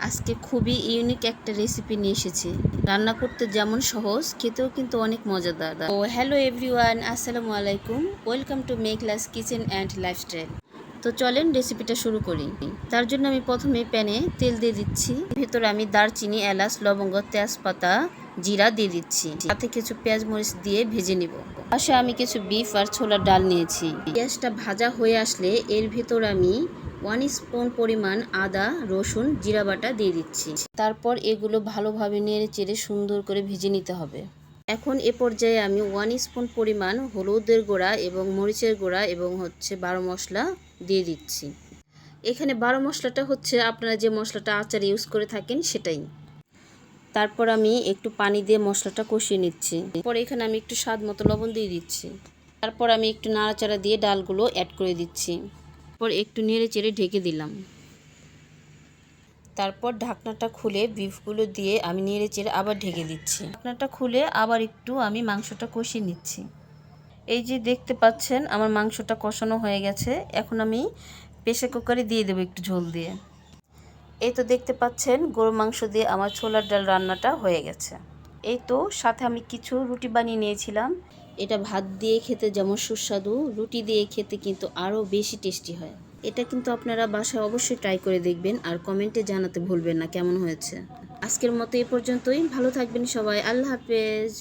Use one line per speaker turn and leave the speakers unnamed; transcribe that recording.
আজকে খুবই ইউনিক একটা রেসিপি নিয়ে এসেছি। রান্না করতে যেমন সহজ, খেতেও কিন্তু অনেক মজাদার। ও হ্যালো এভরিওয়ান, আসসালামু আলাইকুম। Welcome to Meghla's kitchen and lifestyle. তো চলেন রেসিপিটা শুরু করি। তার জন্য আমি প্রথমে প্যানে তেল দিয়ে দিচ্ছি। ভেতরে আমি দারচিনি, এলাচ, লবঙ্গ, তেজপাতা, জিরা দিয়ে দিচ্ছি। সাথে কিছু পেঁয়াজ মরিচ দিয়ে ভেজে নিব। পাশে আমি কিছু বিফ আর ছোলার ডাল নিয়েছি। পেঁয়াজটা ভাজা হয়ে আসলে এর ভেতর আমি 1 স্পুন পরিমাণ আদা, রসুন, জিরা বাটা দিয়ে দিচ্ছি। তারপর এগুলো ভালোভাবে নেড়ে চেড়ে সুন্দর করে ভেজে নিতে হবে। এখন এ পর্যায়ে আমি 1 স্পুন পরিমাণ হলুদের গুঁড়া এবং মরিচের গুঁড়া এবং 12 মশলা দিয়ে দিচ্ছি। এখানে 12 মশলাটা আপনারা যে মশলাটা আচারে ইউজ করে থাকেন সেটাই। তারপর আমি একটু পানি দিয়ে মশলাটা কষিয়ে নিচ্ছি। পরে এখানে আমি একটু স্বাদ মতো লবণ দিয়ে দিচ্ছি। তারপর আমি একটু নাড়াচাড়া দিয়ে ডালগুলো অ্যাড করে দিচ্ছি। তারপর একটু নেড়ে চেড়ে ঢেকে দিলাম। তারপর ঢাকনাটা খুলে বিফগুলো দিয়ে আমি নেড়ে চেড়ে আবার ঢেকে দিচ্ছি। ঢাকনাটা খুলে আবার একটু আমি মাংসটা কষিয়ে নিচ্ছি। এই যে দেখতে পাচ্ছেন আমার মাংসটা কষানো হয়ে গেছে। এখন আমি প্রেসার কুকারে দিয়ে দেবো একটু ঝোল দিয়ে। এই তো দেখতে পাচ্ছেন গরুর মাংস দিয়ে আমার ছোলার ডাল রান্নাটা হয়ে গেছে। এই তো সাথে আমি কিছু রুটি বানিয়ে নিয়েছিলাম। এটা ভাত দিয়ে খেতে যেমন সুস্বাদু, রুটি দিয়ে খেতে কিন্তু আরও বেশি টেস্টি হয়। এটা কিন্তু আপনারা বাসায় অবশ্যই ট্রাই করে দেখবেন আর কমেন্টে জানাতে ভুলবেন না কেমন হয়েছে। আজকের মতো এ পর্যন্তই। ভালো থাকবেন সবাই। আল্লাহ হাফেজ।